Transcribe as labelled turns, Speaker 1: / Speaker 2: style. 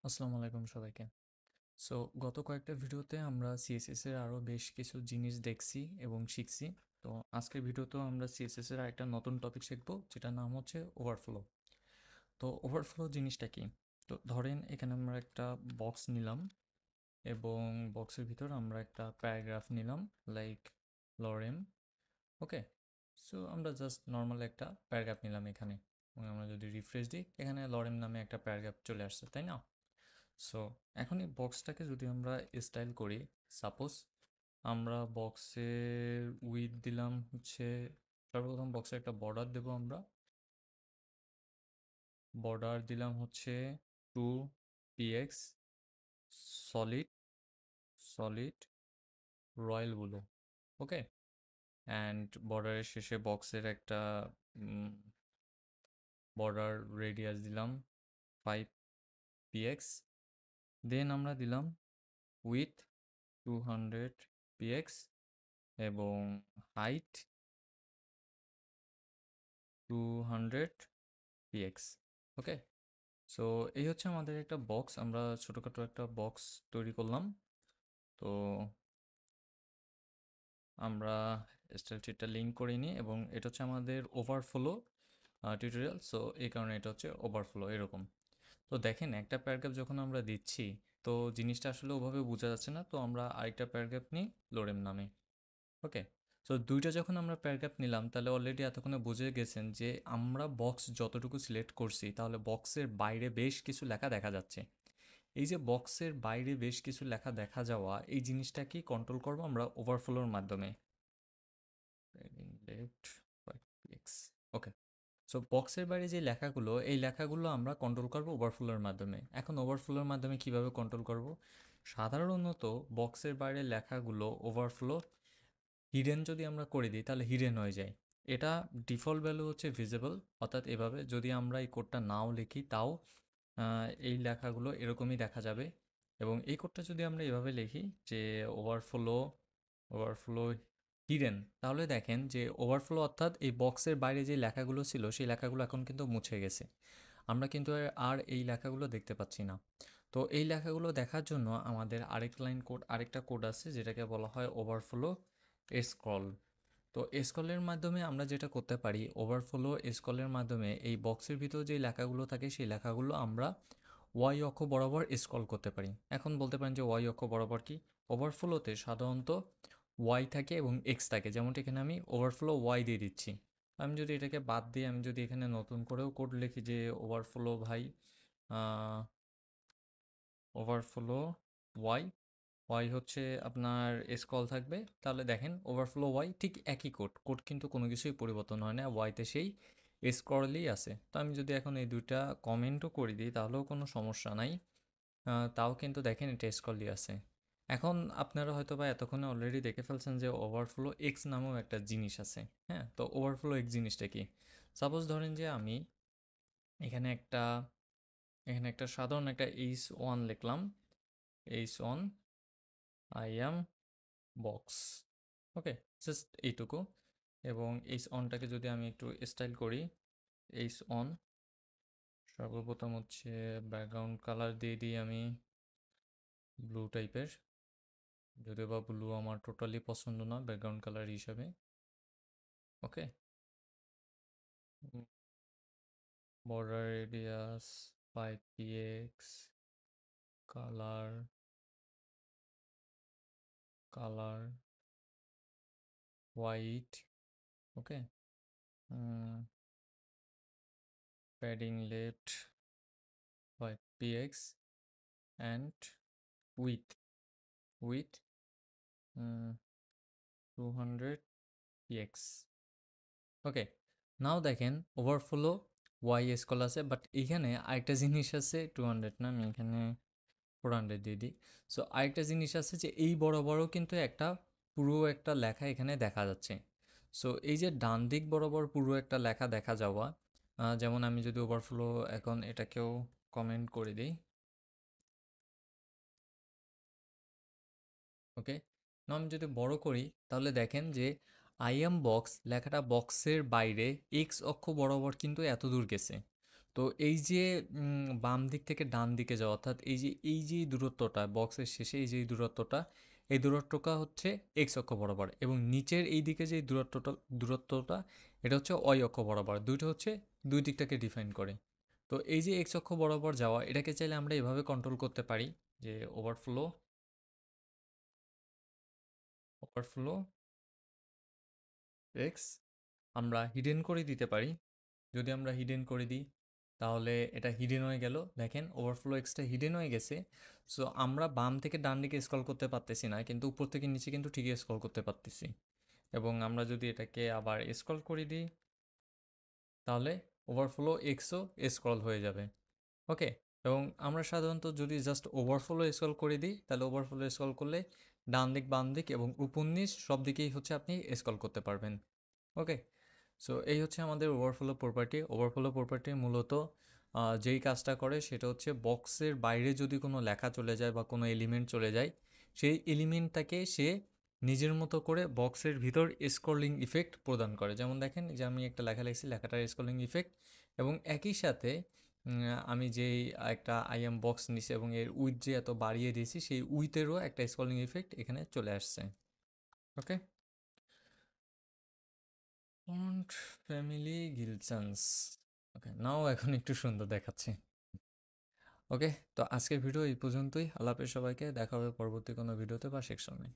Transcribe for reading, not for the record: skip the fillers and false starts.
Speaker 1: আসসালামু আলাইকুম সবাইকে। সো গত কয়েকটা ভিডিওতে আমরা সিএসএস এর আরও বেশ কিছু জিনিস দেখছি এবং শিখছি। তো আজকের ভিডিওতেও আমরা সিএসএস এর আরেকটা নতুন টপিক শিখব, যেটার নাম হচ্ছে ওভারফ্লো। তো ওভারফ্লো জিনিসটা কি? তো ধরেন এখানে আমরা একটা বক্স নিলাম এবং বক্সের ভিতর আমরা একটা প্যারাগ্রাফ নিলাম, লাইক লরেম। ওকে, সো আমরা জাস্ট নর্মাল একটা প্যারাগ্রাফ নিলাম এখানে, এবং আমরা যদি রিফ্রেশ দিই এখানে লরেম নামে একটা প্যারাগ্রাফ চলে আসছে, তাই না? সো এখন এই বক্সটাকে যদি আমরা স্টাইল করি, সাপোজ আমরা বক্সের উইথ দিলাম হচ্ছে, সর্বপ্রথম বক্সে একটা বর্ডার দেবো আমরা। বর্ডার দিলাম হচ্ছে 2px solid solid royal blue. Okay, and বর্ডারের শেষে বক্সের একটা বর্ডার রেডিয়াস দিলাম 5px। দেন আমরা দিলাম উইথ 200px এবং হাইট 200px। ওকে, সো এই হচ্ছে আমাদের একটা বক্স, আমরা ছোটোখাটো একটা বক্স তৈরি করলাম। তো আমরা স্টাইল শিটটা লিঙ্ক করে নিই এবং এটা হচ্ছে আমাদের ওভারফ্লো টিউটোরিয়াল। সো এই কারণে এটা হচ্ছে ওভারফ্লো এরকম। তো দেখেন একটা প্যারাগ্রাফ যখন আমরা দিচ্ছি, তো জিনিসটা আসলে ওভাবে বোঝা যাচ্ছে না, তো আমরা আরেকটা প্যারাগ্রাফ নিই লোরেম নামে। ওকে, সো দুইটা যখন আমরা প্যারাগ্রাফ নিলাম, তাহলে অলরেডি এতক্ষণে বুঝে গেছেন যে আমরা বক্স যতটুকু সিলেক্ট করছি, তাহলে বক্সের বাইরে বেশ কিছু লেখা দেখা যাচ্ছে। এই যে বক্সের বাইরে বেশ কিছু লেখা দেখা যাওয়া, এই জিনিসটাকে কন্ট্রোল করবো আমরা ওভারফ্লোর মাধ্যমে। Left x. ওকে, সো বক্সের বাইরে যে লেখাগুলো, এই লেখাগুলো আমরা কন্ট্রোল করবো ওভারফ্লোর মাধ্যমে। এখন ওভারফ্লোর মাধ্যমে কিভাবে কন্ট্রোল করব? সাধারণত বক্সের বাইরে লেখাগুলো ওভারফ্লো হিডেন যদি আমরা করে দিই, তাহলে হিডেন হয়ে যায়। এটা ডিফল্ট ভ্যালু হচ্ছে ভিজিবল, অর্থাৎ এভাবে যদি আমরা এই কোডটা নাও লিখি তাও এই লেখাগুলো এরকমই দেখা যাবে। এবং এই কোডটা যদি আমরা এভাবে লিখি যে ওভারফ্লো ওভারফ্লো হিডেন, তাহলে দেখেন যে ওভারফ্লো অর্থাৎ এই বক্সের বাইরে যে লেখাগুলো ছিল সেই লেখাগুলো এখন কিন্তু মুছে গেছে। আমরা কিন্তু আর এই লেখাগুলো দেখতে পাচ্ছি না। তো এই লেখাগুলো দেখার জন্য আমাদের আরেকটা কোড আছে, যেটাকে বলা হয় ওভারফ্লো স্ক্রল। তো স্ক্রলের মাধ্যমে আমরা যেটা করতে পারি, ওভারফ্লো স্ক্রলের মাধ্যমে এই বক্সের ভিতর যে লেখাগুলো থাকে সেই লেখাগুলো আমরা ওয়াই অক্ষ বরাবর স্ক্রল করতে পারি। এখন বলতে পারেন যে ওয়াই অক্ষ বরাবর কি? ওভারফ্লোতে সাধারণত ওয়াই থাকে এবং এক্স থাকে, যেমনটা এখানে আমি ওভারফ্লো ওয়াই দিয়ে দিচ্ছি। আমি যদি এটাকে বাদ দিয়ে আমি যদি এখানে নতুন করেও কোড লিখি যে ওভারফ্লো ভাই ওভারফ্লো ওয়াই, ওয়াই হচ্ছে আপনার স্ক্রল থাকবে, তাহলে দেখেন ওভারফ্লো ওয়াই ঠিক একই কোড কোড, কিন্তু কোনো কিছুই পরিবর্তন হয় না, ওয়াইতে সেই স্ক্রলই আছে। তো আমি যদি এখন এই দুইটা কমেন্টও করে দিই তাহলেও কোনো সমস্যা নাই, তাও কিন্তু দেখেন এটা স্ক্রলই আছে। এখন আপনারা হয়তো বা এতক্ষণে অলরেডি দেখে ফেলছেন যে ওভারফ্লো এক্স নামেও একটা জিনিস আছে। হ্যাঁ, তো ওভারফ্লো এক্স জিনিসটা কি? সাপোজ ধরেন যে আমি এখানে একটা এখানে একটা সাধারণ একটা এইচ 1 লিখলাম, H 1 I am box. Okay, just এইটুকু। এবং এইচ 1টাকে যদি আমি একটু স্টাইল করি, এইচ 1 সর্বপ্রথম হচ্ছে ব্যাকগ্রাউন্ড কালার দিয়ে দিই আমি ব্লু টাইপের, যদিও বা ব্লু আমার টোটালি পছন্দ না ব্যাকগ্রাউন্ড কালার হিসাবে। Okay, border radius 5px, colour colour white. Okay, padding left 5px and width width 200px। Okay, now দেখেন ওভারফ্লো ওয়াই স্কল আছে, বাট এখানে আরেকটা জিনিস আছে, 200 না, আমি এখানে 400 দিয়ে দিই। সো আরেকটা জিনিস আছে যে এই বড় বড় কিন্তু একটা পুরো একটা লেখা এখানে দেখা যাচ্ছে। সো এই যে ডান দিক বরাবর পুরো একটা লেখা দেখা যাওয়া, যেমন আমি যদি ওভারফ্লো এখন এটাকেও কমেন্ট করে দিই। ওকে, না আমি যদি বড় করি তাহলে দেখেন যে আই এম বক্স লেখাটা বক্সের বাইরে এক্স অক্ষ বরাবর কিন্তু এত দূর গেছে। তো এই যে বাম দিক থেকে ডান দিকে যাওয়া, অর্থাৎ এই যে দূরত্বটা বক্সের শেষে এই যে এই দূরত্বটা, এই দূরত্বটা হচ্ছে এক্স অক্ষ বরাবর, এবং নিচের এই দিকে যে দূরত্বটা এটা হচ্ছে ওয়াই অক্ষ বরাবর। দুইটা হচ্ছে দুই দিকটাকে ডিফাইন করে। তো এই যে এক্স অক্ষ বরাবর যাওয়া, এটাকে চাইলে আমরা এভাবে কন্ট্রোল করতে পারি যে ওভারফ্লো এক্স আমরা হিডেন করে দিতে পারি। যদি আমরা হিডেন করে দিই তাহলে এটা হিডেন হয়ে গেল। দেখেন ওভারফ্লো এক্সটা হিডেন হয়ে গেছে। সো আমরা বাম থেকে ডান দিকে স্ক্রল করতে পারতেছি না, কিন্তু উপর থেকে নিচে কিন্তু ঠিকই স্ক্রল করতে পারতেছি। এবং আমরা যদি এটাকে আবার স্ক্রল করে দিই তাহলে ওভারফ্লো এক্সও স্ক্রল হয়ে যাবে। ওকে। এবং আমরা সাধারণত যদি জাস্ট ওভারফ্লো স্ক্রল করে দিই তাহলে ওভারফ্লো স্ক্রল করলে ডান দিক বাম দিক এবং উপর নিচ সব দিকেই হচ্ছে আপনি স্ক্রল করতে পারবেন। ওকে। সো এই হচ্ছে আমাদের ওভারফ্লো প্রপার্টি। ওভারফ্লো প্রপার্টি মূলত যেই কাজটা করে সেটা হচ্ছে বক্সের বাইরে যদি কোনো লেখা চলে যায় বা কোনো এলিমেন্ট চলে যায়, সেই এলিমেন্টটাকে সে নিজের মতো করে বক্সের ভিতর স্ক্রলিং ইফেক্ট প্রদান করে। যেমন দেখেন যে আমি একটা লেখা লিখছি, লেখাটার স্ক্রলিং ইফেক্ট, এবং একই সাথে আমি যেই একটা আইএম বক্স নিছি এবং এর উইথ যে এত বাড়িয়ে দিয়েছি সেই উইথেরও একটা স্ক্রলিং ইফেক্ট এখানে চলে আসছে। ওকে। Font family গিলসন্স। ওকে, নাও এখন একটু সুন্দর দেখাচ্ছে। ওকে, তো আজকের ভিডিও এই পর্যন্তই। আল্লাহ হাফেজ সবাইকে, দেখা হবে পরবর্তী কোনো ভিডিওতে বা সেকশনে।